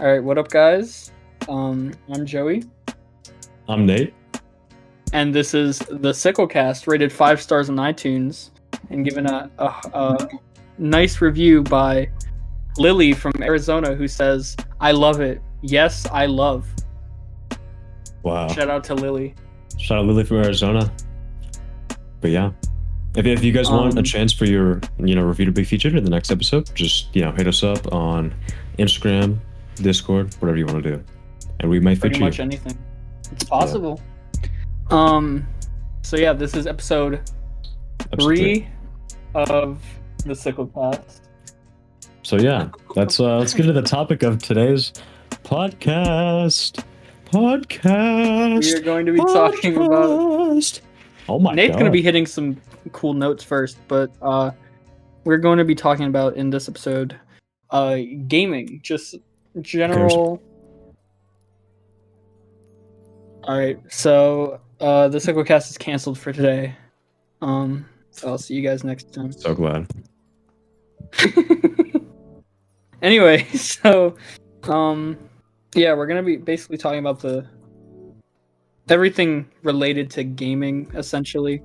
All right, what up, guys? I'm Joey, I'm Nate. and this is the Sicklecast, rated 5 stars on iTunes, and given a nice review by Lily from Arizona, who says, "I love it. Yes, I love." Wow. Shout out to Lily. Shout out Lily from Arizona. But yeah, if you guys want a chance for your review to be featured in the next episode, just hit us up on Instagram, Discord, whatever you want to do, and we might Pretty feature much you. anything. It's possible. So yeah, this is episode 3 of the Sicklecast. So yeah, let's get into the topic of today's podcast. We are going to be talking about. Oh my Nate's god. going to be hitting some cool notes first, but we're going to be talking about in this episode gaming, just general. All right, so the Sicklecast is canceled for today. So I'll see you guys next time. So glad. Anyway, so yeah, we're gonna be basically talking about everything related to gaming, essentially,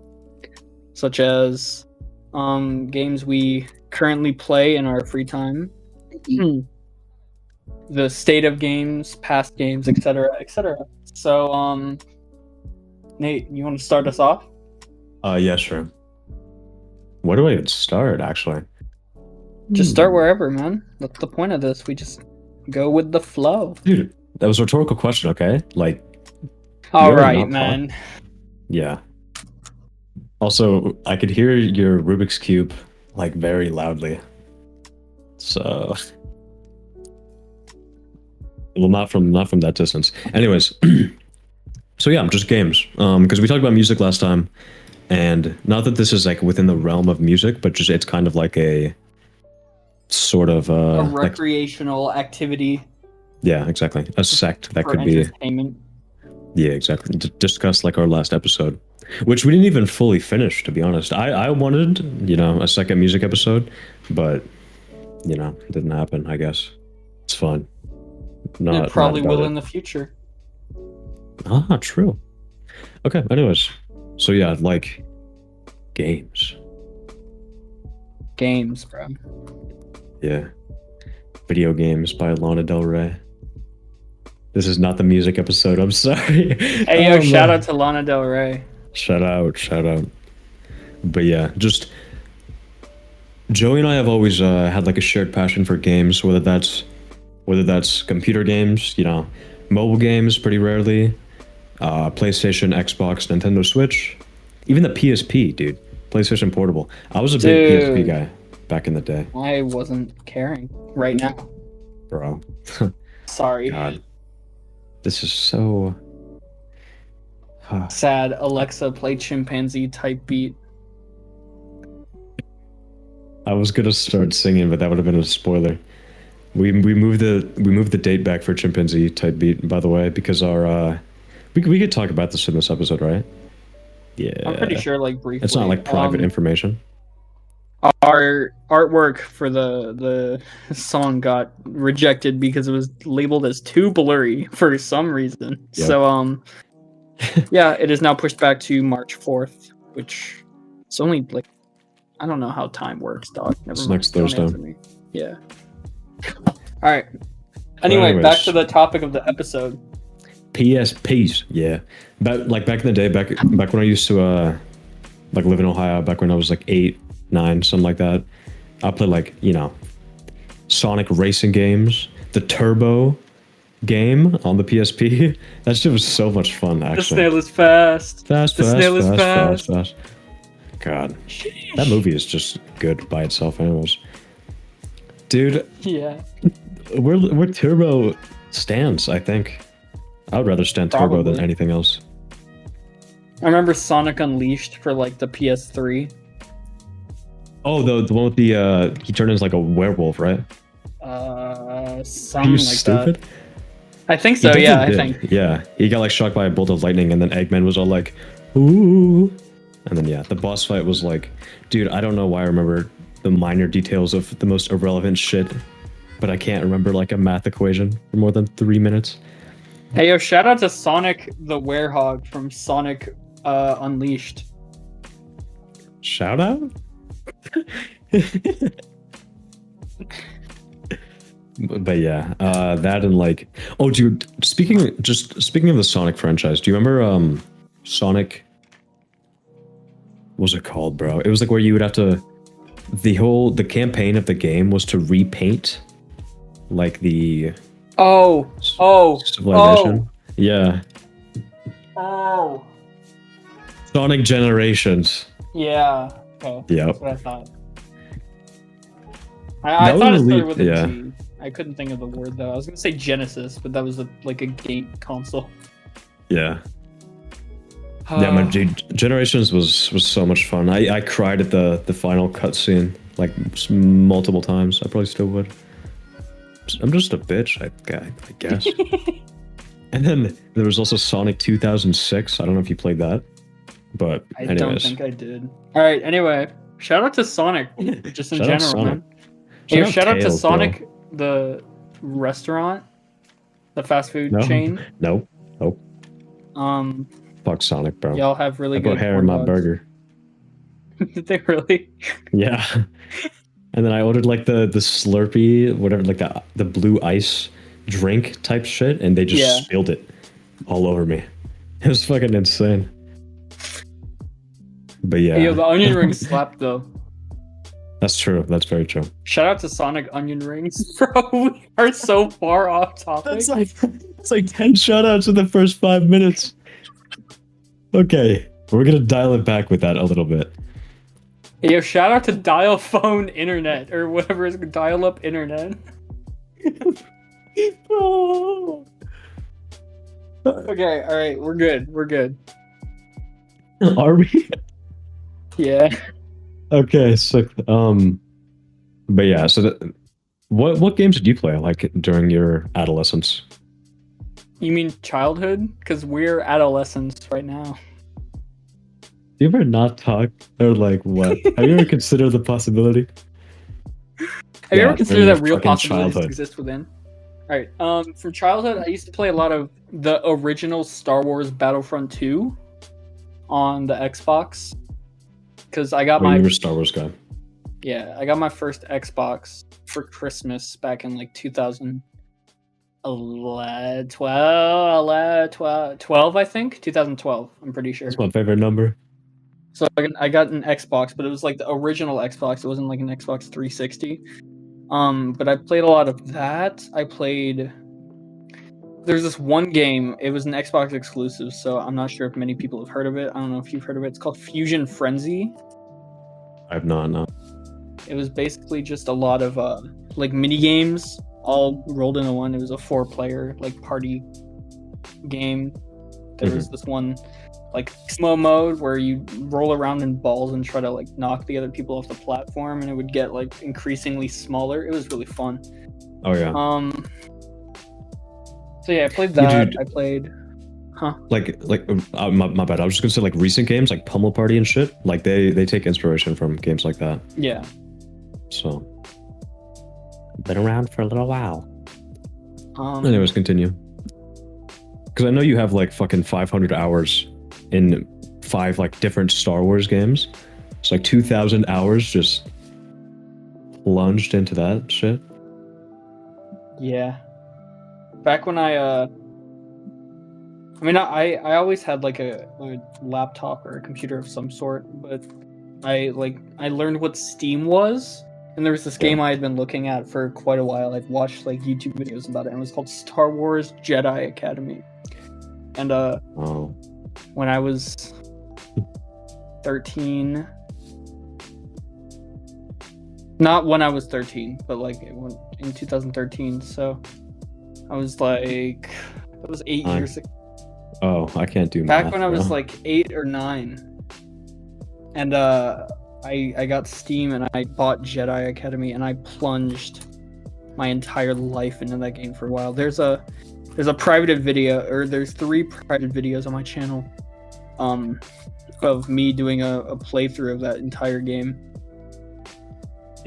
such as games we currently play in our free time, the state of games, past games, etc., etc. So, Nate, you want to start us off? Yeah, sure. Where do I even start, actually? Just start wherever, man. That's the point of this. We just go with the flow. Dude, that was a rhetorical question, okay? Like, all you're right, not man. Yeah. Also, I could hear your Rubik's Cube, like, very loudly. So... Well, not from that distance. Anyways, so yeah, just games. Because we talked about music last time, and not that this is like within the realm of music, but just it's kind of like a sort of a recreational activity. Yeah, exactly. A sect that for could be. Entertainment. Yeah, exactly. Discuss like our last episode, which we didn't even fully finish, to be honest. I wanted, a second music episode, but it didn't happen. I guess it's fine. It probably will in the future. Ah, true. Okay, anyways. So yeah, like games. Games, bro. Yeah. Video games by Lana Del Rey. This is not the music episode, I'm sorry. Hey, yo, shout out to Lana Del Rey. Shout out. But yeah, just Joey and I have always had like a shared passion for games, whether that's computer games, mobile games pretty rarely, PlayStation, Xbox, Nintendo Switch, even the PSP, dude, PlayStation Portable. I was a big PSP guy back in the day. I wasn't caring right now. Bro. Sorry. God. This is so... sad. Alexa, play chimpanzee type beat. I was gonna start singing, but that would have been a spoiler. We moved the date back for chimpanzee type beat, by the way, because our we could talk about this in this episode, right? Yeah. I'm pretty sure, like, briefly. It's not like private information. Our artwork for the song got rejected because it was labeled as too blurry for some reason. Yep. So yeah, it is now pushed back to March 4th, which it's only like, I don't know how time works, dog. It's next Thursday. Yeah. All right. Anyway, back to the topic of the episode. PSPs, yeah. But like back in the day, back when I used to like live in Ohio, back when I was like 8, 9, something like that, I played like Sonic racing games, the Turbo game on the PSP. That shit was so much fun, actually. The snail is fast. The snail is fast. God, that movie is just good by itself, anyways. Dude, yeah, we're Turbo stands, I think. I would rather stand Turbo than anything else. I remember Sonic Unleashed for like the PS3. Oh, the one with the he turned into like a werewolf, right? Something like stupid? That. I think so. Yeah, I think. Yeah, he got like shocked by a bolt of lightning, and then Eggman was all like, "Ooh," and then yeah, the boss fight was like, dude, I don't know why I remember the minor details of the most irrelevant shit but I can't remember like a math equation for more than 3 minutes. Hey, yo, shout out to Sonic the Werehog from Sonic Unleashed. Shout out? But yeah, that and like, oh, dude, speaking of the Sonic franchise, do you remember Sonic? What was it called, bro? It was like where you would have to, the campaign of the game was to repaint like the civilization. Yeah. Oh. Sonic Generations. Yeah. Okay. Yep. That's what I thought. I thought it started with a yeah. G. I couldn't think of the word though. I was gonna say Genesis, but that was like a game console. Yeah. Yeah, man, Generations was so much fun. I cried at the final cutscene like multiple times. I probably still would. I'm just a bitch, I guess. And then there was also Sonic 2006. I don't know if you played that, but I don't think I did. All right. Anyway, shout out to Sonic, just in general, man. Hey, shout out to Sonic, the restaurant, the fast food chain. Nope. Fuck Sonic, bro. Y'all have really good. I put hair in my burger. Did they really? Yeah. And then I ordered like the Slurpee, whatever, like the blue ice drink type shit, and they just spilled it all over me. It was fucking insane. But yeah. Hey, yo, the onion ring slapped though. That's true. That's very true. Shout out to Sonic onion rings, bro. We are so far off topic. It's like 10 shoutouts in the first 5 minutes. Okay, we're gonna dial it back with that a little bit. Hey, yo, shout out to dial phone internet or whatever is dial up internet. Oh. Okay, all right, we're good. Are we? Yeah. Okay, so but yeah, so what games did you play like during your adolescence? You mean childhood? Because we're adolescents right now. Do you ever not talk or like what? Have you ever considered the possibility? Have you ever considered that real possibilities exist within? All right. From childhood, I used to play a lot of the original Star Wars Battlefront 2 on the Xbox. Because I got you were a Star Wars guy. Yeah, I got my first Xbox for Christmas back in like 2012, I think. 2012, I'm pretty sure. That's my favorite number. So I got an Xbox, but it was like the original Xbox. It wasn't like an Xbox 360. But I played a lot of that. There's this one game. It was an Xbox exclusive, so I'm not sure if many people have heard of it. I don't know if you've heard of it. It's called Fusion Frenzy. I have not, no. It was basically just a lot of like mini games all rolled into one. It was a 4-player like party game. There was this one like slow mode where you roll around in balls and try to like knock the other people off the platform, and it would get like increasingly smaller. It was really fun. Oh yeah. So yeah, I played that. I played. Like my bad. I was just gonna say like recent games like Pummel Party and shit. Like they take inspiration from games like that. Yeah. So. Been around for a little while. Anyways, continue. Because I know you have like fucking 500 hours in 5 like different Star Wars games. It's like 2,000 hours just plunged into that shit. Yeah. Back when I always had like a laptop or a computer of some sort, but I learned what Steam was. And there was this game I had been looking at for quite a while. I'd watched like YouTube videos about it, and it was called Star Wars Jedi Academy. And when I was 13, not when I was 13, but like in 2013. So I was like, that was 8 years ago. Oh, I can't do back math, when I was like 8 or 9, and I got Steam and I bought Jedi Academy, and I plunged my entire life into that game for a while. There's a private video, or there's 3 private videos on my channel, of me doing a playthrough of that entire game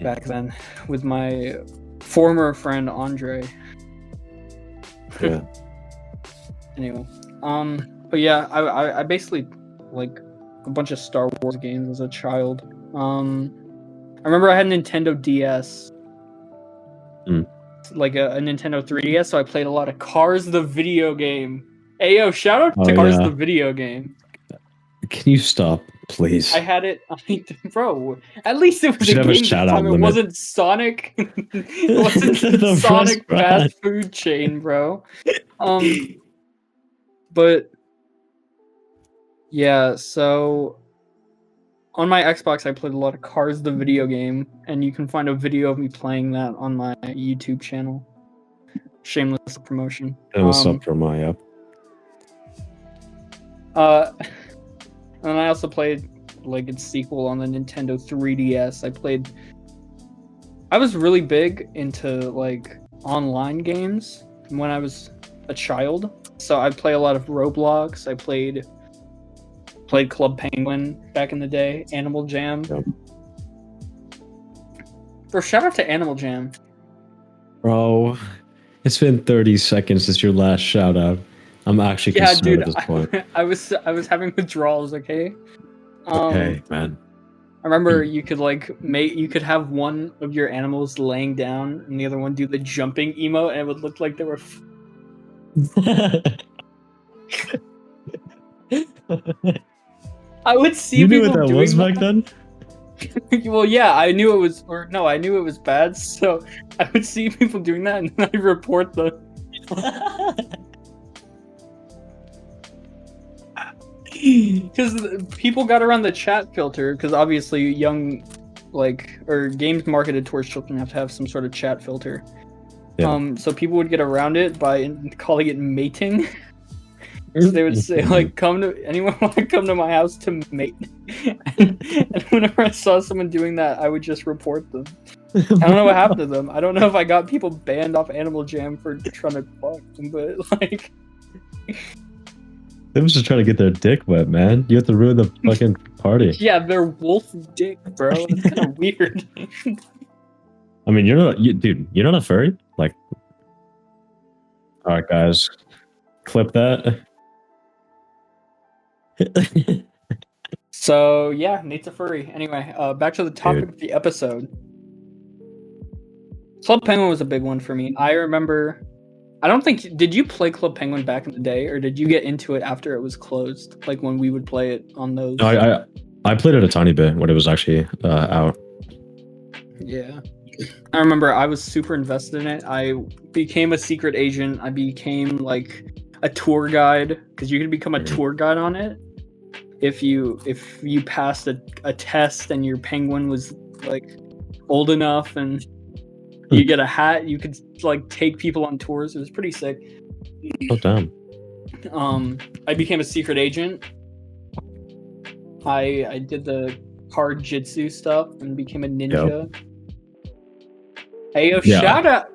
back then with my former friend Andre. Yeah. Anyway, but yeah, I basically like a bunch of Star Wars games as a child. I remember I had a Nintendo DS, like a Nintendo 3DS, so I played a lot of Cars the video game. Ayo, shout out to Cars the video game. Can you stop, please? I had it, bro. At least it was a game this time. It wasn't Sonic. It wasn't the Sonic fast food chain, bro. But yeah, so on my Xbox, I played a lot of Cars the video game, and you can find a video of me playing that on my YouTube channel. Shameless promotion. What's up for my app? And I also played like its sequel on the Nintendo 3DS. I was really big into like online games when I was a child. So I play a lot of Roblox. I played Club Penguin back in the day. Animal Jam. Yep. Bro, shout out to Animal Jam. Bro, it's been 30 seconds since your last shout out. I'm actually concerned at this point. I was having withdrawals, okay? Okay, man. I remember you could have one of your animals laying down and the other one do the jumping emote, and it would look like they were I would see people what that doing was back then? Well, yeah, I knew it was bad, so I would see people doing that and then I'd report them. Because people got around the chat filter, because obviously games marketed towards children have to have some sort of chat filter. Yeah. So people would get around it by calling it mating. So they would say like, anyone want to come to my house to mate? and whenever I saw someone doing that, I would just report them. I don't know what happened to them. I don't know if I got people banned off Animal Jam for trying to fuck them, but like... They was just trying to get their dick wet, man. You have to ruin the fucking party. Yeah, they're wolf dick, bro. It's kind of weird. I mean, you're not a furry? Like... Alright, guys. Clip that. So, yeah, Nate's a furry. Anyway, back to the topic of the episode. Club Penguin was a big one for me. I remember... did you play Club Penguin back in the day, or did you get into it after it was closed? Like when we would play it on those? No, I played it a tiny bit when it was actually out. Yeah. I remember I was super invested in it. I became a secret agent. I became like a tour guide, because you can become a tour guide on it if you passed a test and your penguin was like old enough, and you get a hat. You could like take people on tours. It was pretty sick. Oh damn. I became a secret agent. I did the card jitsu stuff and became a ninja. Yep. Hey, shout out.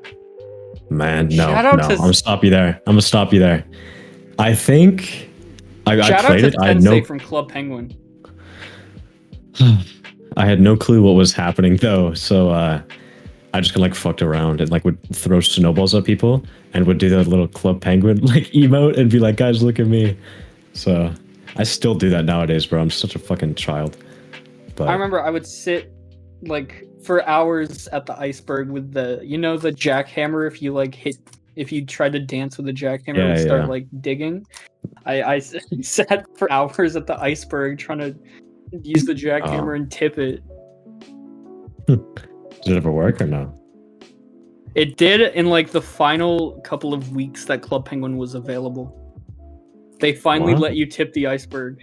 Man, no. I'm gonna stop you there. I think I played it. I had no from Club Penguin. I had no clue what was happening though, so I just kind of like fucked around and like would throw snowballs at people and would do that little Club Penguin like emote and be like, guys, look at me. So I still do that nowadays, bro. I'm such a fucking child. But I remember I would sit like for hours at the iceberg with the jackhammer. If you tried to dance with the jackhammer and start like digging. I sat for hours at the iceberg trying to use the jackhammer and tip it. Did it ever work or no? It did in like the final couple of weeks that Club Penguin was available. They finally let you tip the iceberg.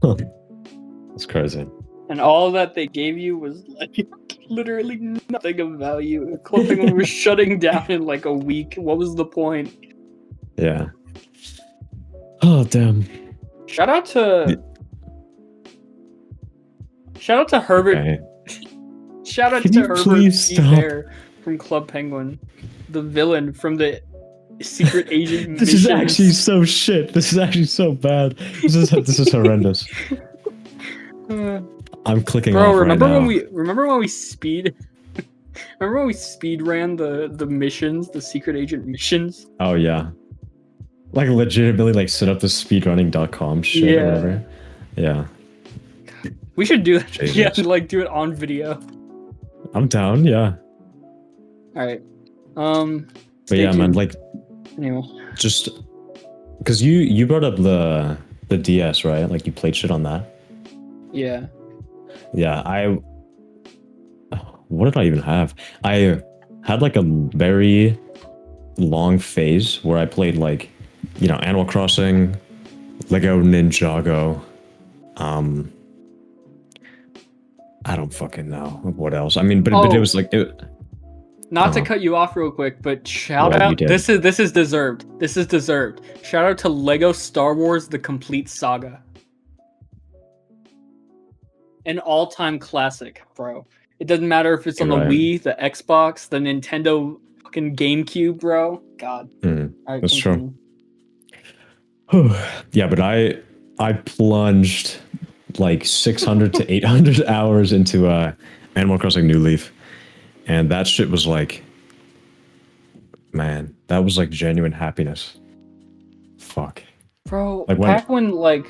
That's crazy. And all that they gave you was like literally nothing of value. Club Penguin was shutting down in like a week. What was the point? Yeah. Oh damn. Shout out to Herbert. Okay. Shout out to Herbert Bear from Club Penguin, the villain from the secret agent. This is actually so shit. This is actually so bad. This is horrendous. I'm clicking off right now. Remember when we speed Remember when we speed ran the missions, the secret agent missions? Oh yeah. Like legitimately like set up the speedrunning.com shit or whatever. Yeah. We should do that. Jesus. Yeah, like do it on video. I'm down, yeah. Alright. But yeah, man, like anyway. just because you brought up the DS, right? Like you played shit on that. Yeah. Yeah, what did I even have? I had like a very long phase where I played like, you know, Animal Crossing, Lego Ninjago, I don't fucking know what else. I mean, but it was like Not to cut you off real quick, but shout out. This is deserved. This is deserved. Shout out to Lego Star Wars: The Complete Saga. An all-time classic, bro. It doesn't matter if it's on the Wii, the Xbox, the Nintendo fucking GameCube, bro. God. That's true. Yeah, but I plunged like 600 to 800 hours into Animal Crossing New Leaf. And that shit was like, man, that was like genuine happiness. Fuck. Bro, like back when like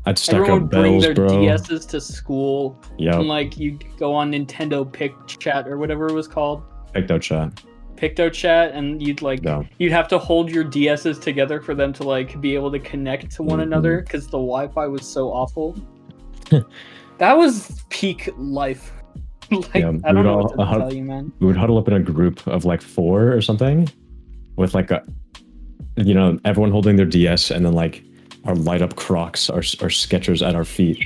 I'd stack everyone up would bring bells, their bro. DSs to school. Yeah. And like you go on Nintendo Chat or whatever it was called. Picto Chat, and you'd have to hold your DSs together for them to like be able to connect to one another because the Wi-Fi was so awful. That was peak life. Like, yeah, I don't know what to tell you, man. We would huddle up in a group of like 4 or something, with like a, you know, everyone holding their DS, and then like our light up Crocs, our Skechers at our feet.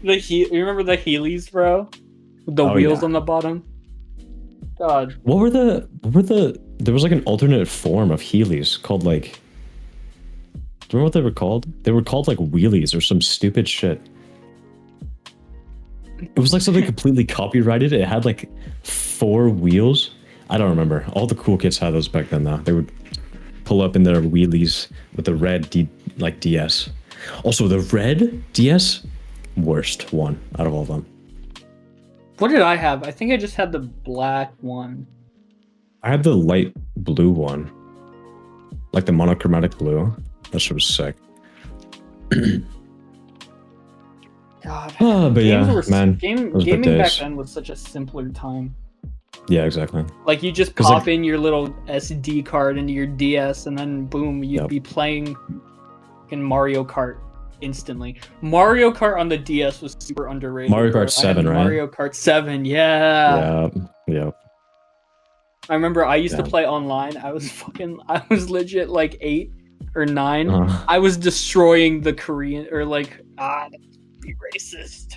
You remember the Heelys, bro? With the wheels on the bottom. God. What were the? There was like an alternate form of Heelys called like. Do you remember what they were called? They were called like wheelies or some stupid shit. It was like something completely copyrighted. It had like 4 wheels. I don't remember. All the cool kids had those back then though. They would pull up in their wheelies with the red DS. Also, the red DS, worst one out of all of them. What did I have? I think I just had the black one. I had the light blue one. Like the monochromatic blue. That shit was sick. God. But yeah, man. Gaming back then was such a simpler time. Yeah, exactly. Like you just pop in your little SD card into your DS, and then boom, you'd be playing in Mario Kart instantly. Mario Kart on the DS was super underrated. Mario Kart 7, right? Mario Kart 7, yeah. Yeah. I remember I used to play online. I was legit like 8 or 9. I was destroying the Korean, or like, be racist.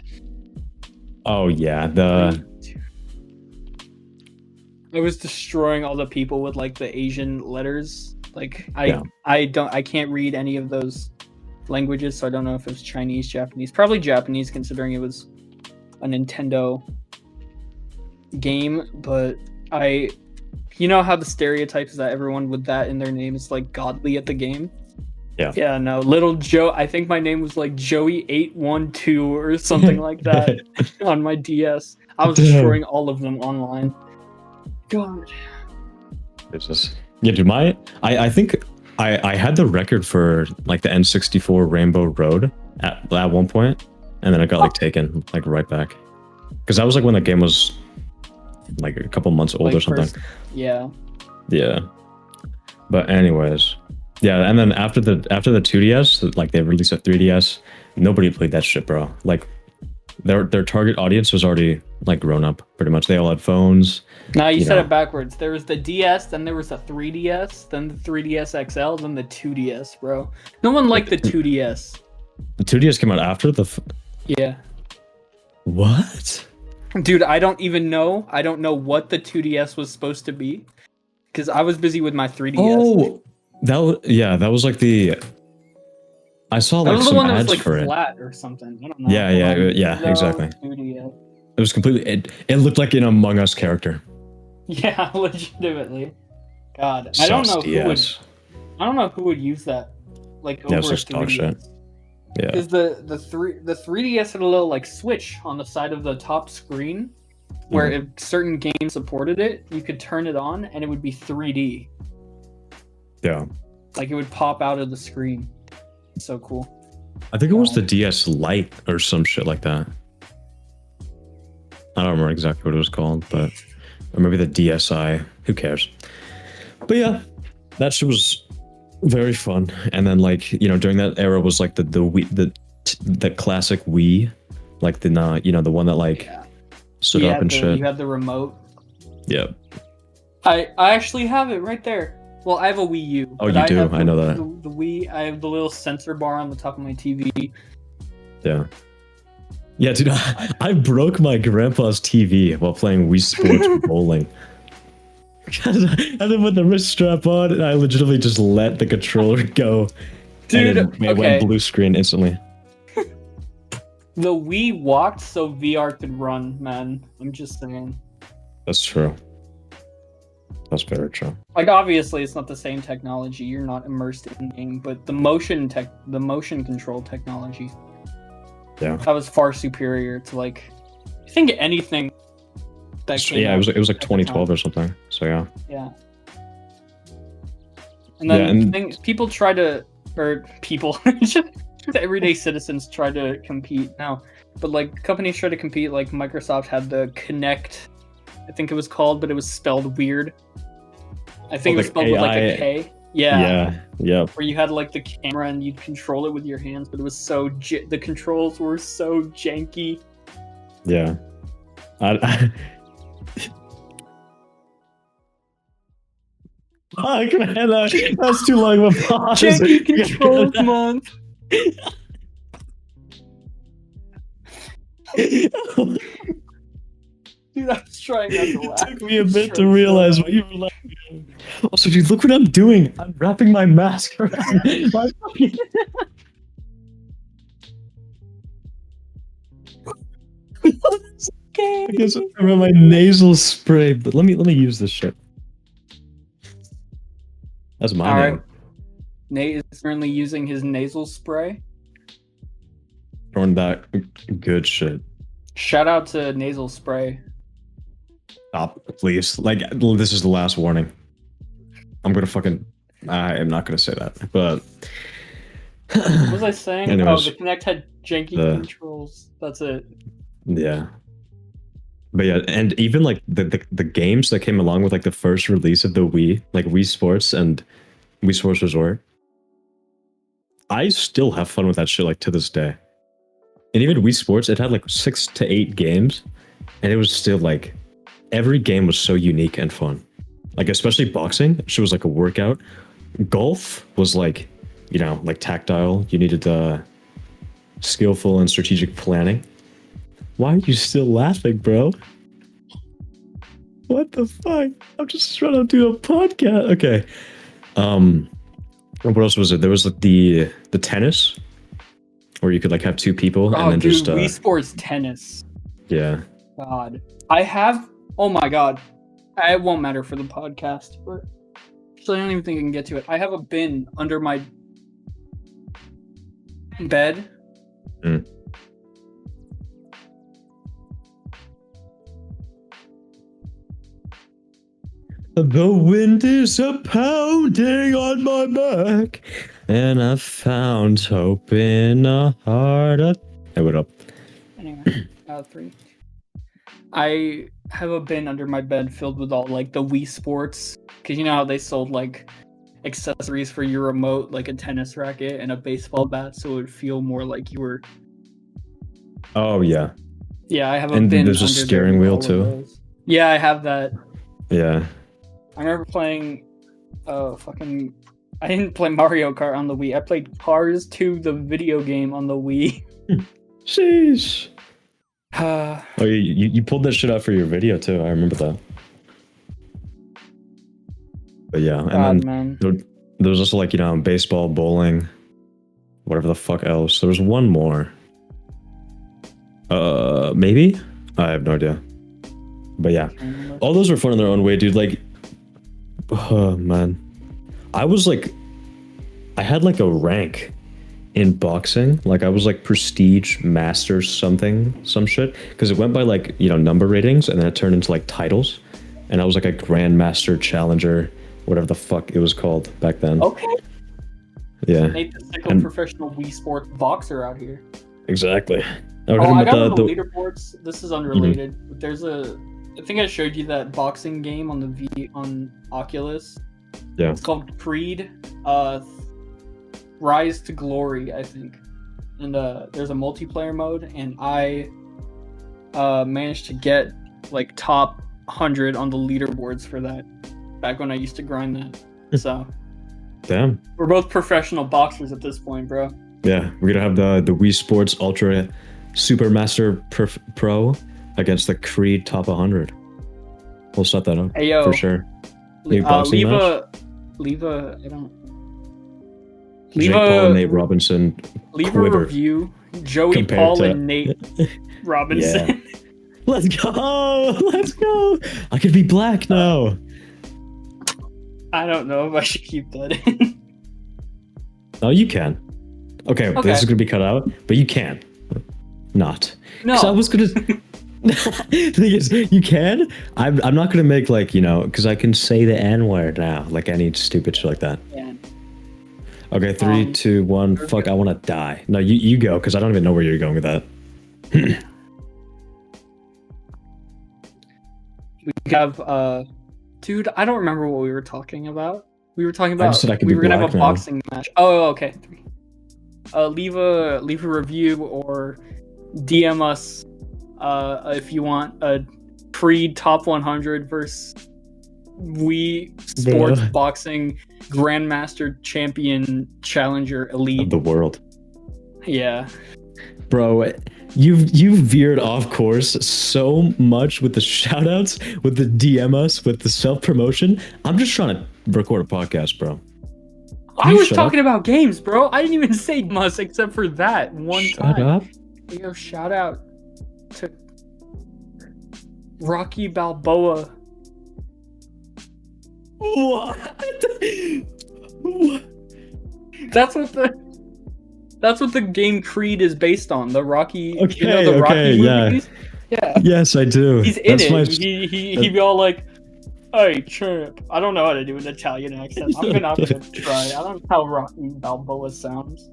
Oh yeah, I was destroying all the people with like the Asian letters. Like I can't read any of those languages, so I don't know if it was Chinese, Japanese. Probably Japanese, considering it was a Nintendo game. But you know how the stereotype is that everyone with that in their name is like godly at the game. Yeah, no, little Joe. I think my name was like Joey812 or something like that on my DS. I was destroying all of them online. God. Yeah, dude, I think I had the record for like the N64 Rainbow Road at one point, and then it got like taken like right back, because that was like when the game was like a couple months old, like, or something. Yeah. But anyways, yeah, and then after the 2DS, like they released a 3DS, nobody played that shit, bro. Like their target audience was already like grown up, pretty much. They all had phones. No, you said it backwards. There was the DS, then there was the 3DS, then the 3DS XL, then the 2DS, bro. No one liked the 2DS. The 2DS came out after the... Yeah. What? Dude, I don't even know. I don't know what the 2DS was supposed to be, because I was busy with my 3DS. Oh, that was like the... I saw like some ads for it. Flat or something. I don't know. Yeah, exactly. 2DS. It was completely... It looked like an Among Us character. Yeah, legitimately. God, I don't know who would use that. Like over a 3DS. Shit. Yeah. Because the 3DS had a little like switch on the side of the top screen where if certain games supported it, you could turn it on and it would be 3D. Yeah. Like it would pop out of the screen. So cool. I think it was the DS Lite or some shit like that. I don't remember exactly what it was called, but or maybe the DSi. Who cares? But yeah, that shit was very fun. And then like, you know, during that era was like the Wii, the classic Wii, like the you know, the one that like stood up and shit. You had the remote. Yeah. I actually have it right there. Well, I have a Wii U. Oh, you do? I know that. The Wii, I have the little sensor bar on the top of my TV. Yeah. Yeah, dude, I broke my grandpa's TV while playing Wii Sports bowling. And then with the wrist strap on, I legitimately just let the controller go. Dude, and it went blue screen instantly. The Wii walked so VR could run, man. I'm just saying. That's true. That's very true. Like, obviously, it's not the same technology. You're not immersed in the game, but the motion control technology, that was far superior to like, I think anything that came. Yeah, it was like 2012 or something. So yeah. Yeah. And then people try to, or people, just everyday citizens try to compete now, but like companies try to compete. Like Microsoft had the Kinect, I think it was called, but it was spelled weird. I think it was spelled with like a K. Yeah. Yeah. Where you had like the camera and you'd control it with your hands, but it was so the controls were so janky. Yeah. Fuck, man, that's too long of a pause. Janky controls month. Dude, I was trying not to laugh. It took me a bit to realize what you were laughing at. Also, dude, look what I'm doing. I'm wrapping my mask around my fucking... Okay. I guess around my nasal spray, but let me use this shit. That's my name. Nate is currently using his nasal spray. Throwing that good shit. Shout out to nasal spray. Stop, please. Like, this is the last warning. I'm gonna fucking... I am not gonna say that, but... What was I saying? Anyways, the Kinect had janky controls. That's it. Yeah. But yeah, and even like the games that came along with like the first release of the Wii, like Wii Sports and Wii Sports Resort, I still have fun with that shit like to this day. And even Wii Sports, it had like 6 to 8 games, and it was still like every game was so unique and fun. Like especially boxing, she was like a workout. Golf was like, you know, like tactile. You needed skillful and strategic planning. Why are you still laughing, bro? What the fuck? I'm just trying to do a podcast. Okay. What else was it? There was like the tennis, where you could like have 2 people and then dude, just Wii Sports tennis. Yeah. God, I have. Oh my god, it won't matter for the podcast, but actually, I don't even think I can get to it. I have a bin under my bed. Mm. The wind is a-pounding on my back, and I found hope in a heart. Hey, what up? Anyway, 3. I have a bin under my bed filled with all like the Wii Sports, because you know how they sold like accessories for your remote, like a tennis racket and a baseball bat, so it would feel more like you were. Oh yeah. Yeah, I have a bin. And there's a under steering wheel too. Yeah, I have that. Yeah. I remember playing, I didn't play Mario Kart on the Wii. I played Cars 2, the video game, on the Wii. Sheesh. Oh, you pulled that shit out for your video too. I remember that. But yeah, and then there was also like, you know, baseball, bowling, whatever the fuck else. There was one more. Maybe? I have no idea. But yeah, all those were fun in their own way, dude. Like, oh man, I was like, I had like a rank in boxing. Like I was like prestige master something, some shit, because it went by like, you know, number ratings, and then it turned into like titles, and I was like a grandmaster challenger, whatever the fuck it was called back then. Okay. Yeah. Nate the Sickle, professional Wii Sports boxer out here. Exactly. I got on the leaderboards. This is unrelated. But there's I think I showed you that boxing game on Oculus. Yeah. It's called Creed, Rise to Glory, I think. And there's a multiplayer mode, and I managed to get like top 100 on the leaderboards for that. Back when I used to grind that. So. Damn. We're both professional boxers at this point, bro. Yeah, we're gonna have the Wii Sports Ultra Super Master Pro against the Creed Top 100. We'll set that up for sure. Leave a Jake Paul and Nate Robinson. Leave a review. Joey Paul and Nate Robinson. Yeah. Let's go! Let's go! I could be black now. I don't know if I should keep that in. No, you can. Okay, this is gonna be cut out, but you can. Not. No. I was gonna. The thing is, you can. I'm not gonna make like, you know, because I can say the N word now, like any stupid shit like that. Yeah. Okay, 3, 2, 1. Fuck, I want to die. No, you go, because I don't even know where you're going with that. We have dude, I don't remember what we were talking about. We were talking about we were gonna have a boxing match. Oh, okay. Leave a review or DM us if you want a Creed Top 100 versus Wii Sports Boxing Grandmaster Champion Challenger Elite of the world. Yeah, bro. You've veered off course so much with the shoutouts, with the DM us, with the self-promotion. I'm just trying to record a podcast, bro. I was talking about games, bro. I didn't even say must except for that one time. Shut up. Yo, shout out to Rocky Balboa. What? That's what the game Creed is based on. The Rocky, okay, you know, the Rocky movies? Yeah. Yes, I do. He's in it. He'd be all like, "Hey, champ." I don't know how to do an Italian accent. I'm gonna try. I don't know how Rocky Balboa sounds.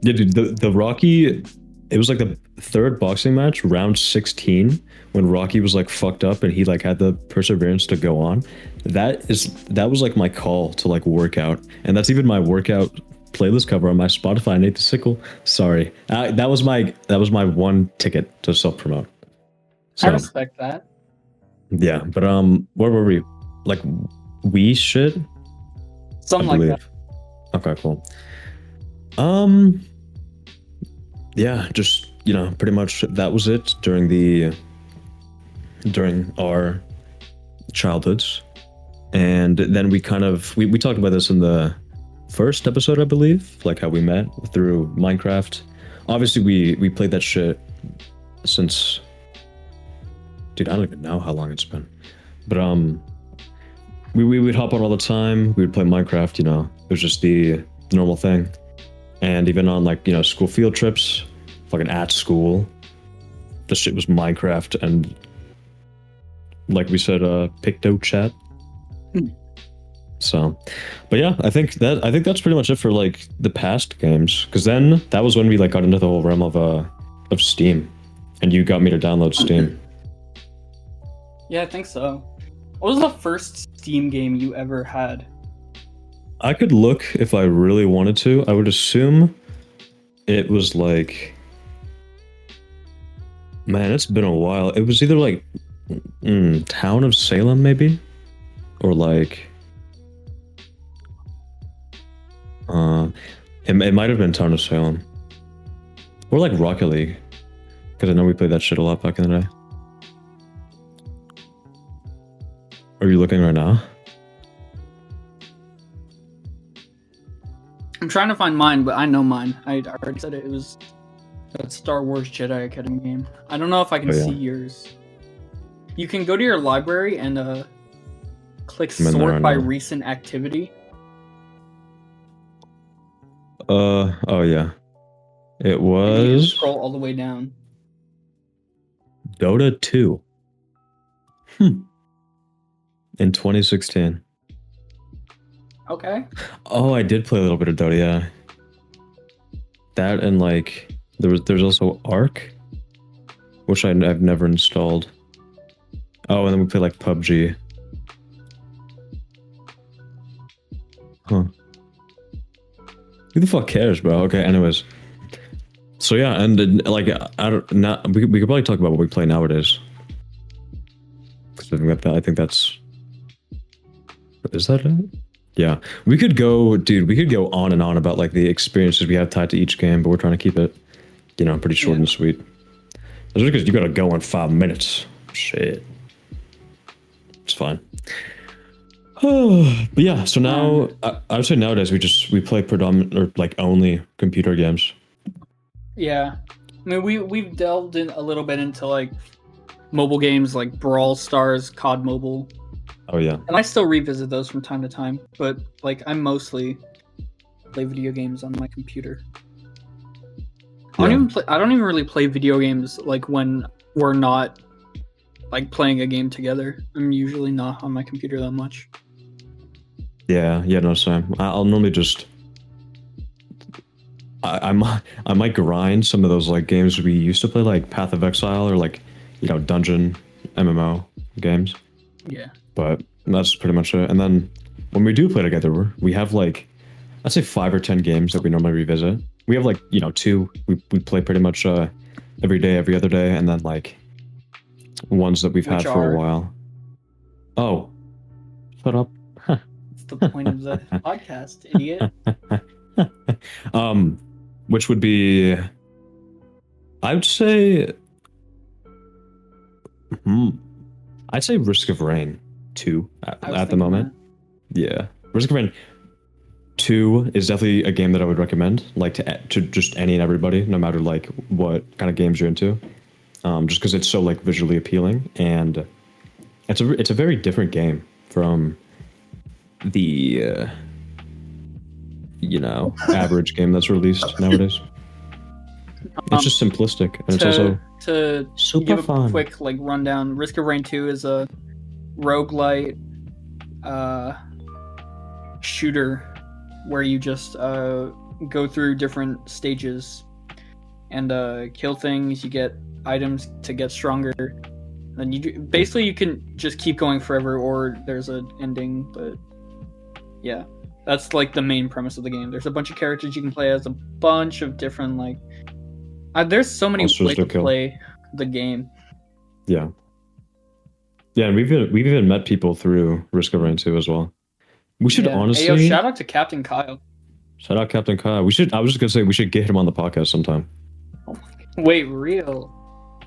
Yeah, dude. The Rocky. It was like the third boxing match, round 16, when Rocky was like fucked up and he like had the perseverance to go on. That was like my call to like work out, and that's even my workout playlist cover on my Spotify. Nate the Sickle. Sorry, that was my one ticket to self promote. So, I respect that. Yeah, but where were we? Like Wii shit. Something like that. Okay, cool. Yeah, just, you know, pretty much that was it during our childhoods. And then we kind of we talked about this in the first episode, I believe, like how we met through Minecraft. Obviously we played that shit since, dude, I don't even know how long it's been. But we would hop on all the time. We would play Minecraft, you know. It was just the normal thing. And even on like, you know, school field trips, fucking at school, the shit was Minecraft and, like we said, Picto chat. So, but yeah, I think that's pretty much it for like the past games. Because then that was when we like got into the whole realm of Steam, and you got me to download Steam. Yeah, I think so. What was the first Steam game you ever had? I could look if I really wanted to. I would assume it was like, man, it's been a while. It was either like Town of Salem, maybe, or like it might have been Town of Salem, or like Rocket League, because I know we played that shit a lot back in the day. Are you looking right now? I'm trying to find mine, but I know mine. I already said it. It was that Star Wars Jedi Academy game. I don't know if I can see yours. You can go to your library and click sort by recent activity. Oh yeah. It Maybe you can was scroll all the way down. Dota 2. In 2016. Okay. Oh, I did play a little bit of Dota, yeah. That and like there's also Ark, which I've never installed. Oh, and then we play like PUBG. Huh. Who the fuck cares, bro? Okay, anyways. So yeah, and like I don't not we could probably talk about what we play nowadays. Because I think that's is that it? Yeah, we could go, dude. We could go on and on about like the experiences we have tied to each game, but we're trying to keep it, you know, pretty short and sweet. That's just because you gotta go in 5 minutes. Shit, it's fine. But yeah, so now I would say nowadays we play predominant or like only computer games. Yeah, I mean we've delved in a little bit into like mobile games like Brawl Stars, COD Mobile. Oh yeah, and I still revisit those from time to time, but like I mostly play video games on my computer. I don't even really play video games like when we're not like playing a game together. I'm usually not on my computer that much. Yeah, no, same. I'll normally just I might grind some of those like games we used to play, like Path of Exile or like, you know, dungeon MMO games. Yeah. But that's pretty much it. And then when we do play together, we have like, I'd say 5 or 10 games that we normally revisit. We have like, you know, 2 we play pretty much every day, every other day, and then like ones that we've had for a while. Oh, shut up. It's the point of the podcast, idiot. Which would be, I would say, I'd say Risk of Rain 2 at the moment. Yeah, Risk of Rain 2 is definitely a game that I would recommend, like to just any and everybody, no matter like what kind of games you're into. Just because it's so like visually appealing, and it's a very different game from the you know, average game that's released nowadays. It's just simplistic, and it's also super give fun. A quick like rundown. Risk of Rain 2 is a roguelite shooter where you just go through different stages and kill things. You get items to get stronger, and you can just keep going forever, or there's an ending. But yeah, that's like the main premise of the game. There's a bunch of characters you can play as, a bunch of different like. There's so many ways to play the game. Yeah, and we've even met people through Risk of Rain 2 as well. We should honestly. Hey, yo, shout out to Captain Kyle. Shout out Captain Kyle. We should. I was just gonna say we should get him on the podcast sometime. Wait, real?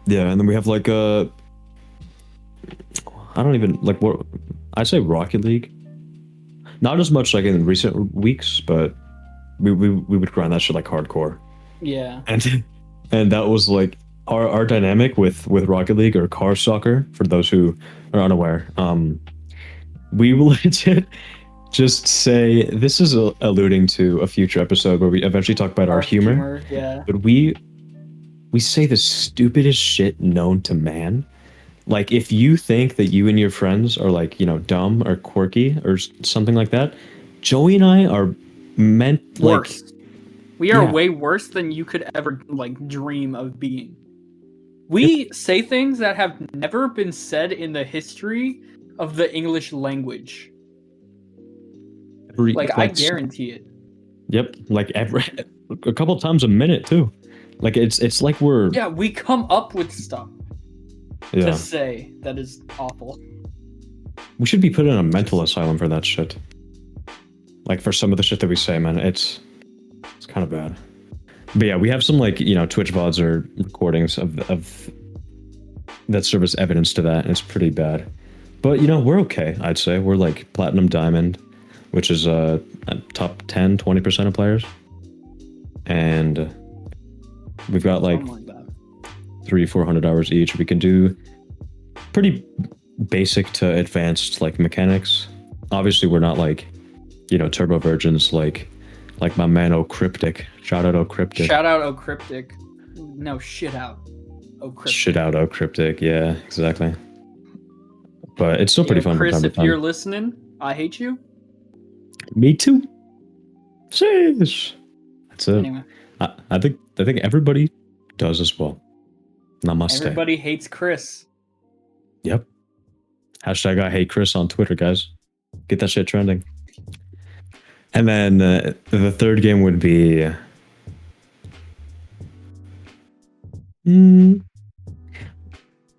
Yeah, and then we have like I don't even like what I say Rocket League. Not as much like in recent weeks, but we would grind that shit like hardcore. Yeah. And that was like our dynamic with Rocket League, or car soccer for those who are unaware. We will legit just say this is alluding to a future episode where we eventually talk about our humor. Yeah. But we say the stupidest shit known to man. Like, if you think that you and your friends are like, you know, dumb or quirky or something like that, Joey and I are meant worse. Like we are way worse than you could ever like dream of being. We say things that have never been said in the history of the English language. I guarantee it. Yep, like a couple times a minute too. Like it's like we're we come up with stuff to say that is awful. We should be put in a mental asylum for that shit. Like, for some of the shit that we say, man, it's kind of bad. But yeah, we have some like, you know, Twitch VODs or recordings of that serve as evidence to that, and it's pretty bad. But you know, we're okay. I'd say we're like platinum diamond, which is top 10, 20% of players, and we've got like 300-400 hours each. We can do pretty basic to advanced like mechanics. Obviously, we're not like, you know, turbo virgins like Like my man O'Cryptic. Shout out O'Cryptic. Shout out O'Cryptic. No, shit out O'Cryptic. Shit out O'Cryptic. Yeah, exactly. But it's still pretty fun Chris, from time to if time. you're listening, I hate you. Me too. Sheesh. That's it. Anyway, I think everybody does as well. Namaste. everybody hates Chris. Yep. Hashtag I hate Chris on Twitter, guys. Get that shit trending. And then the third game would be...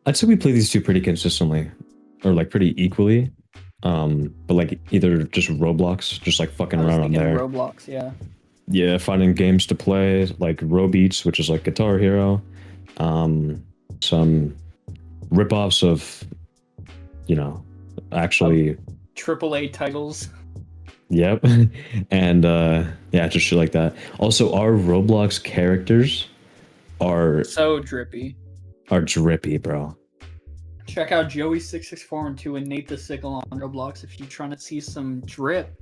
I'd say we play these two pretty consistently. Or like pretty equally. But like either just Roblox, just like fucking around on there. Roblox, yeah. Yeah, finding games to play, like Robeats, which is like Guitar Hero. Some rip-offs of, you know, actually... AAA titles. Yep. And yeah, just shit like that. Also, our Roblox characters are... So drippy. Are drippy, bro. Check out Joey66412 and Nate the Sickle on Roblox if you're trying to see some drip.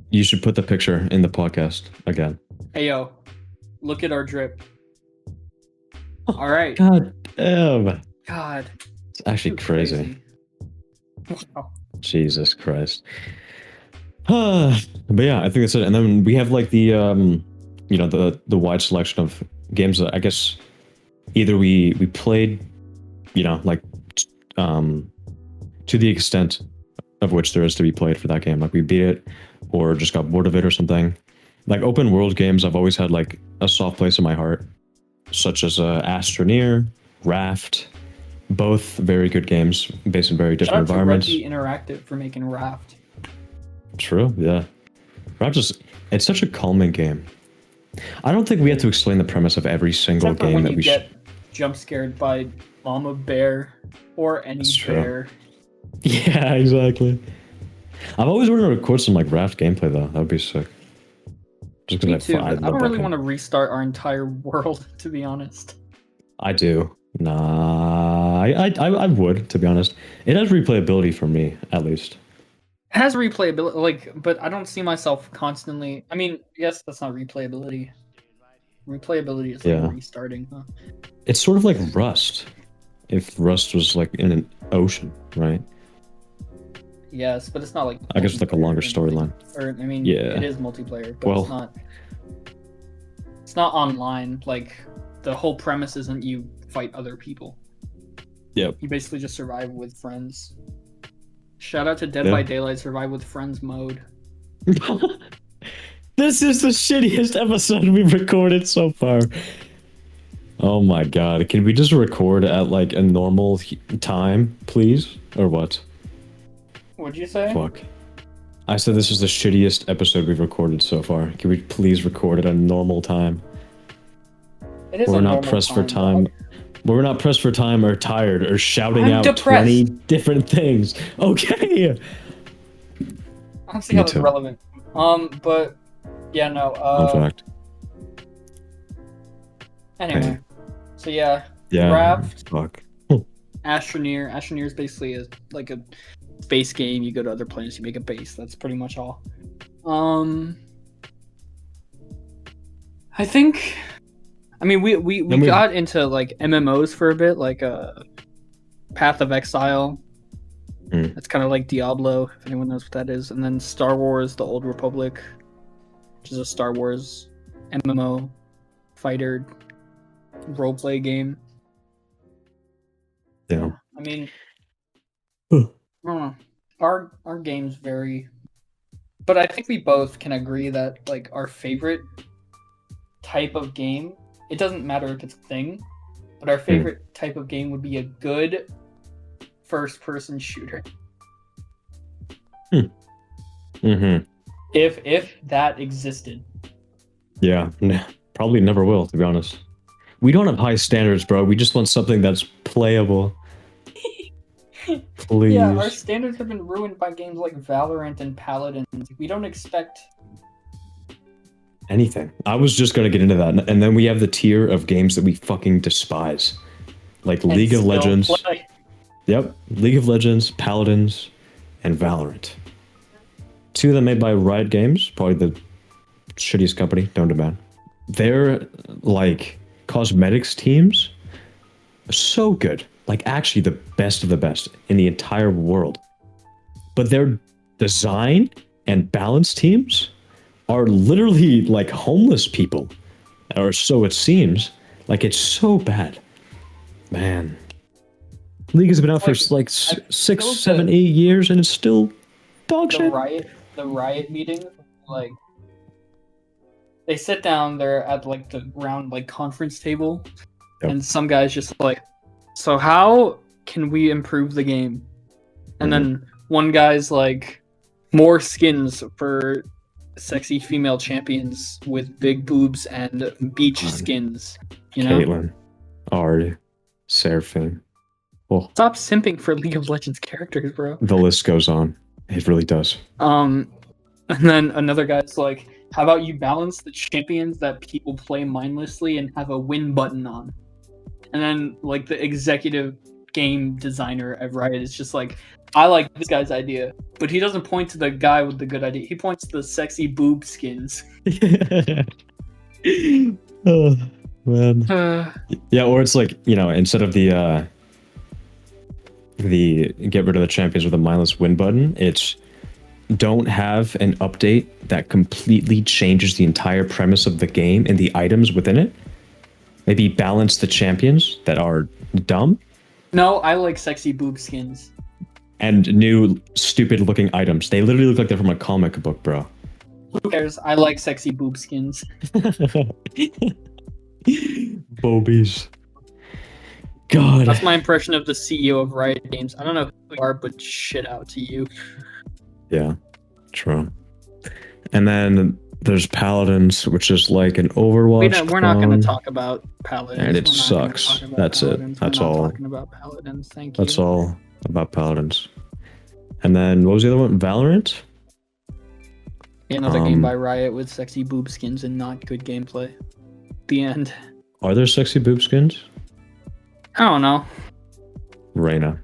You should put the picture in the podcast again. Hey, yo. Look at our drip. All right. God damn. God. It's actually crazy. Wow. Jesus Christ. But yeah, I think that's it. And then we have like the, you know, the wide selection of games that I guess either we played, you know, like, to the extent of which there is to be played for that game. Like we beat it or just got bored of it or something. Like open world games, I've always had like a soft place in my heart, such as Astroneer, Raft, both very good games based in very different environments. Shout out to Reddy Interactive for making Raft. True, yeah. Raft it's such a calming game. I don't think we have to explain the premise of every single Except for game when that you we get jump scared by Mama Bear or any bear. Yeah, exactly. I've always wanted to record some like Raft gameplay though. That would be sick. Just Me because too, but I don't really want to restart our entire world, to be honest. I do. Nah, I would, to be honest. It has replayability for me, at least. It has replayability, like, but I don't see myself constantly. I mean, yes, that's not replayability. Replayability is like restarting. Huh? It's sort of like Rust. If Rust was like in an ocean, right? Yes, but it's not like... I guess like a longer storyline. Or, I mean, yeah. It is multiplayer, but it's not online. Like, the whole premise isn't you fight other people. Yep. You basically just survive with friends. Shout out to Dead by Daylight Survive with Friends mode. This is the shittiest episode we've recorded so far. Oh my god. Can we just record at like a normal time, please? Or what? What'd you say? Fuck. I said this is the shittiest episode we've recorded so far. Can we please record at a normal time? It is We're not pressed for time. We're not pressed for time or tired or shouting out depressed. 20 different things. Okay. I don't see how that's relevant. But yeah, no. In fact. Anyway, so yeah. Raft. Fuck. Astroneer. Astroneer is basically like a base game. You go to other planets, you make a base. That's pretty much all. I think. I mean, we got into like MMOs for a bit, like Path of Exile. That's kind of like Diablo, if anyone knows what that is. And then Star Wars: The Old Republic, which is a Star Wars MMO fighter roleplay game. Yeah. I mean, I don't know. Our games vary, but I think we both can agree that like our favorite type of game. It doesn't matter if it's a thing, but our favorite type of game would be a good first-person shooter. Mm-hmm. If that existed. Yeah, probably never will, to be honest. We don't have high standards, bro. We just want something that's playable. Please. Yeah, our standards have been ruined by games like Valorant and Paladins. We don't expect anything. I was just gonna get into that, and then we have the tier of games that we fucking despise, like League of Legends. Yep, League of Legends, Paladins, and Valorant. 2 of them made by Riot Games, probably the shittiest company known to man. Their like cosmetics teams are so good, like actually the best of the best in the entire world. But their design and balance teams are literally like homeless people, or so it seems. Like it's so bad, man. League has been out for like 6, 7, 8 years, and it's still dog shit. The Riot meeting, like they sit down there at like the round like conference table, and some guys just like, so how can we improve the game? And then one guy's like, more skins for sexy female champions with big boobs and beach skins. You know, Caitlyn, Ard, Seraphine. Well, stop simping for League of Legends characters, bro. The list goes on. It really does. And then another guy's like, how about you balance the champions that people play mindlessly and have a win button on? And then like the executive game designer at Riot is just like, I like this guy's idea, but he doesn't point to the guy with the good idea. He points to the sexy boob skins. Oh, man. Yeah, or it's like, you know, instead of the get rid of the champions with a mindless win button, it's don't have an update that completely changes the entire premise of the game and the items within it. Maybe balance the champions that are dumb. No, I like sexy boob skins. And new stupid looking items. They literally look like they're from a comic book, bro. Who cares? I like sexy boob skins. Bobies. God. That's my impression of the CEO of Riot Games. I don't know who you are, but shit out to you. Yeah, true. And then there's Paladins, which is like an Overwatch. We're not going to talk about Paladins. And it sucks. That's Paladins. it. That's we're not all. Talking about Paladins. Thank you. That's all about Paladins. And then what was the other one? Valorant? Another game by Riot with sexy boob skins and not good gameplay. The end. Are there sexy boob skins? I don't know. Reyna.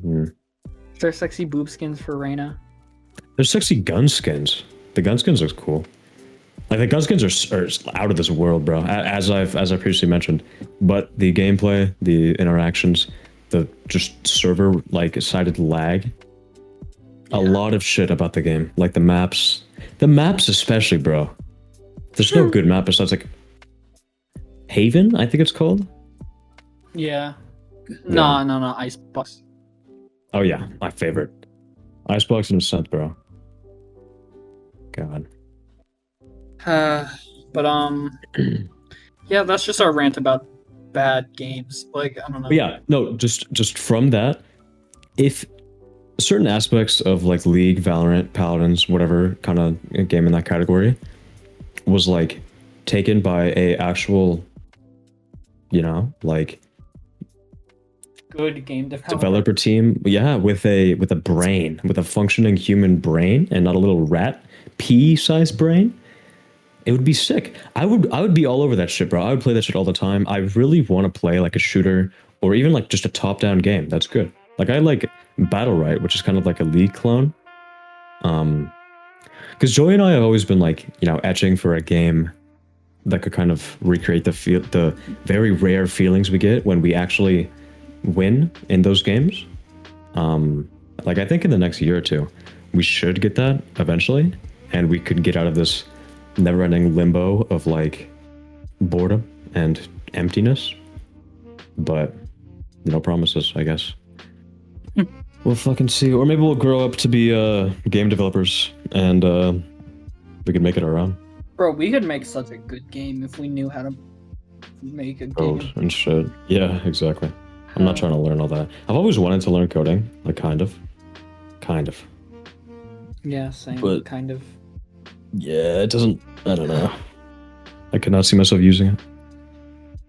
Is there sexy boob skins for Reyna? There's sexy gun skins. The gun skins look cool. Like the gun skins are out of this world, bro. As I previously mentioned, but the gameplay, the interactions, the just server like sided lag. A lot of shit about the game, like the maps especially, bro. There's no good map besides like Haven, I think it's called. Yeah. No, Icebox. Oh yeah, my favorite. Icebox and Ascent, bro. God. But yeah, that's just our rant about bad games. Like, I don't know. But yeah, no, just from that, if certain aspects of like League, Valorant, Paladins, whatever kind of game in that category was like taken by a actual, you know, like good game developer team, yeah, with a brain, with a functioning human brain and not a little rat pea-sized brain, it would be sick. I would be all over that shit, bro. I would play that shit all the time. I really want to play like a shooter or even like just a top-down game. That's good. Like I like Battle Right, which is kind of like a League clone. Because Joey and I have always been like, you know, etching for a game that could kind of recreate the very rare feelings we get when we actually win in those games. Like I think in the next year or two, we should get that eventually, and we could get out of this never-ending limbo of like boredom and emptiness. But no promises, I guess. We'll fucking see. Or maybe we'll grow up to be game developers and we can make it our own. Bro, we could make such a good game if we knew how to make a game. Code and shit. Yeah, exactly. I'm not trying to learn all that. I've always wanted to learn coding, like kind of. Yeah, same. But, kind of. Yeah, it doesn't. I don't know. I could not see myself using it.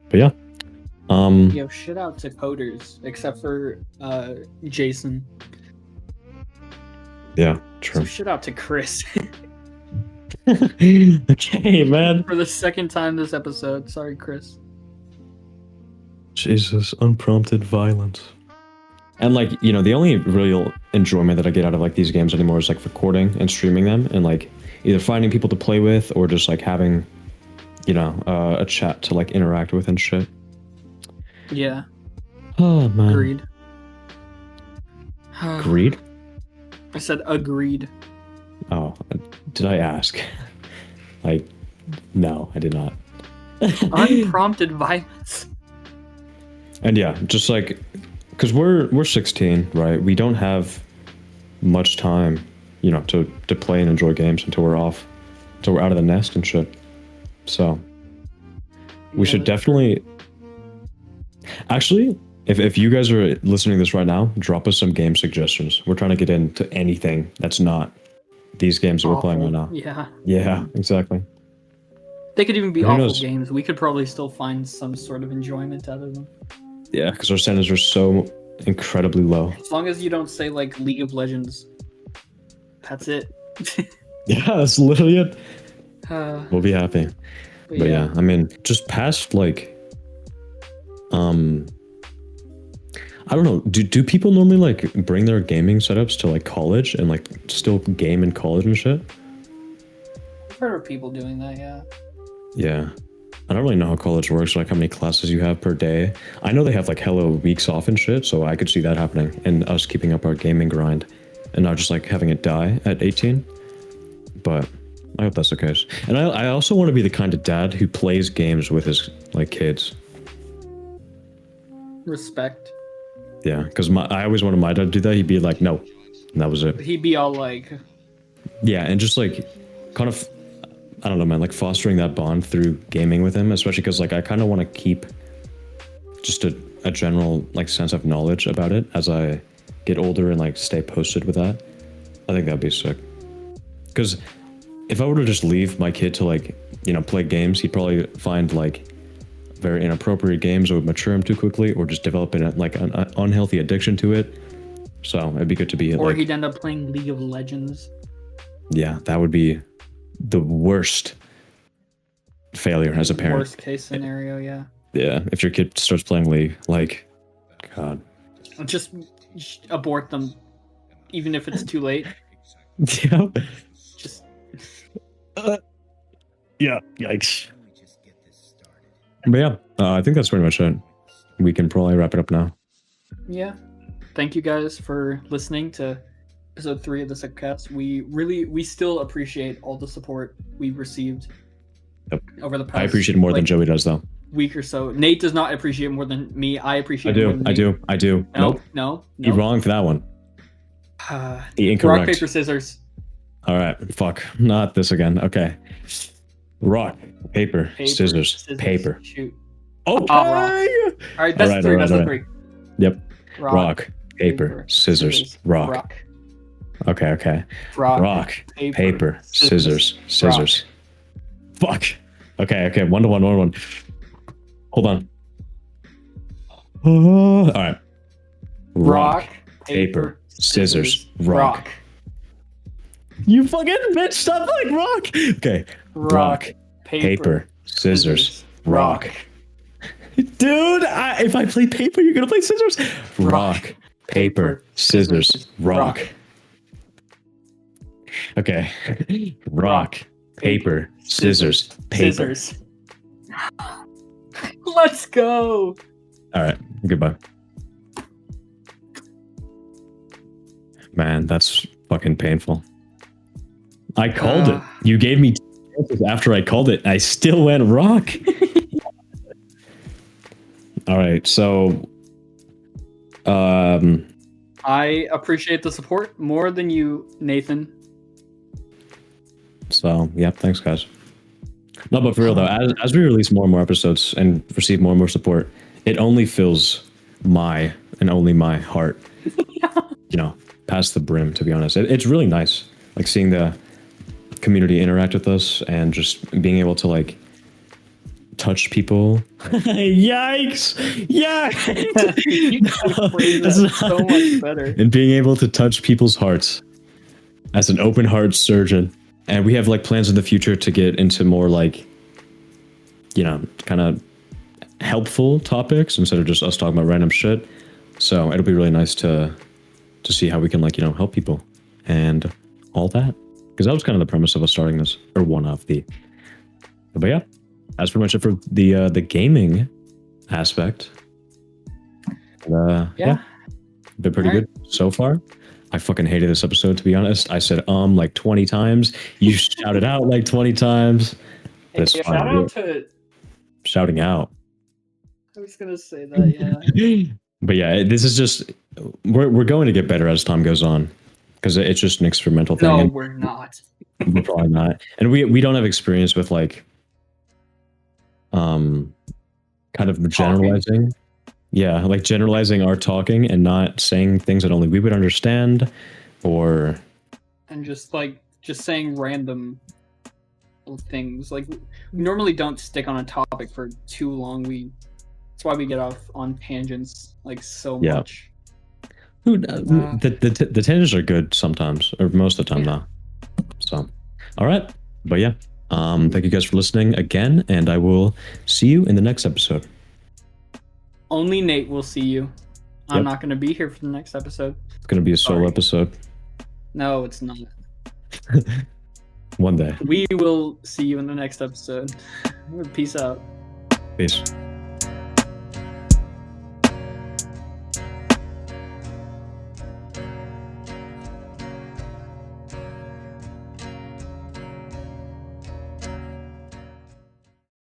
But yeah. Yo, shit out to coders, except for Jason. Yeah, true. So shit out to Chris. Okay, man. For the second time this episode. Sorry, Chris. Jesus, unprompted violence. And like, you know, the only real enjoyment that I get out of like these games anymore is like recording and streaming them and like either finding people to play with or just like having, you know, a chat to like interact with and shit. Yeah. Oh man. Agreed. Agreed? I said agreed. Oh, did I ask? Like, no, I did not. Unprompted violence. And yeah, just like, because we're 16, right? We don't have much time, you know, to play and enjoy games until we're out of the nest and shit. So we should definitely. Actually, if you guys are listening to this right now, drop us some game suggestions. We're trying to get into anything that's not these games that we're playing right now. Yeah. Yeah, exactly. They could even be Who awful knows? games. We could probably still find some sort of enjoyment out of them. Yeah, because our standards are so incredibly low. As long as you don't say like League of Legends. That's it. Yeah, that's literally it. We'll be happy. But yeah, I mean, just past like, I don't know. Do people normally like bring their gaming setups to like college and like still game in college and shit? I've heard of people doing that. Yeah. Yeah. I don't really know how college works, like how many classes you have per day. I know they have like hella weeks off and shit, so I could see that happening and us keeping up our gaming grind and not just like having it die at 18. But I hope that's the case. And I also want to be the kind of dad who plays games with his like kids. Respect. Yeah, because I always wanted my dad to do that. He'd be like, no. And that was it. He'd be all like... Yeah, and just like kind of, I don't know, man, like fostering that bond through gaming with him, especially because like I kind of want to keep just a general like sense of knowledge about it as I get older and like stay posted with that. I think that'd be sick. Because if I were to just leave my kid to like, you know, play games, he'd probably find like very inappropriate games that would mature him too quickly or just develop an unhealthy addiction to it. So it'd be good to be or like, he'd end up playing League of Legends. Yeah, that would be the worst failure as a parent. Worst case scenario, yeah. Yeah, if your kid starts playing League, like, God. Just abort them, even if it's too late. Yeah. Just. Yeah, yikes. But yeah, I think that's pretty much it. We can probably wrap it up now. Yeah. Thank you guys for listening to episode 3 of the Sickcast. We still appreciate all the support we've received over the past. I appreciate it more than Joey does, though. Week or so. Nate does not appreciate more than me. I appreciate it more than I do. No. You're wrong for that one. Incorrect. Rock, paper, scissors. All right. Fuck. Not this again. Okay. Rock, paper, scissors, paper. Shoot. Okay. All right, that's three. That's three. Yep. Rock, paper, scissors, rock. Okay. Rock, paper, scissors. Fuck. Okay. 1 to 1. Hold on. All right. Rock, paper, scissors, rock. You fucking bitch! Stop like rock. Okay. Rock, paper, scissors, rock. Dude, if I play paper, you're gonna play scissors. Rock, paper, scissors, rock. Okay. Rock, paper, scissors, paper. Let's go. All right. Goodbye. Man, that's fucking painful. I called it. You gave me chances after I called it. I still went rock. All right, so I appreciate the support more than you, Nathan. So yeah, thanks guys. No, but for real though, as we release more and more episodes and receive more and more support, it only fills my and only my heart. You know, past the brim. To be honest, it's really nice, like seeing the community interact with us and just being able to like touch people. Yikes! Yeah, that's so much better. And being able to touch people's hearts as an open heart surgeon. And we have like plans in the future to get into more like, you know, kind of helpful topics instead of just us talking about random shit. So it'll be really nice to see how we can like, you know, help people and all that. Because that was kind of the premise of us starting this, or one of the. But yeah, that's pretty much it for the gaming aspect. Yeah, been pretty good so far. I fucking hated this episode, to be honest. I said like 20 times. You shouted out like 20 times. But it's fine. Shouting out. I was gonna say that, yeah. But yeah, this is just we're going to get better as time goes on, because it's just an experimental thing. No, we're not. We're probably not, and we don't have experience with like kind of generalizing. Yeah, like generalizing our talking and not saying things that only we would understand, or just saying random things. Like, we normally don't stick on a topic for too long. That's why we get off on tangents like so much. The tangents are good sometimes, or most of the time now. So, all right, but yeah, thank you guys for listening again, and I will see you in the next episode. Only Nate will see you. I'm not going to be here for the next episode. It's going to be a solo episode. No, it's not. One day. We will see you in the next episode. Peace out. Peace.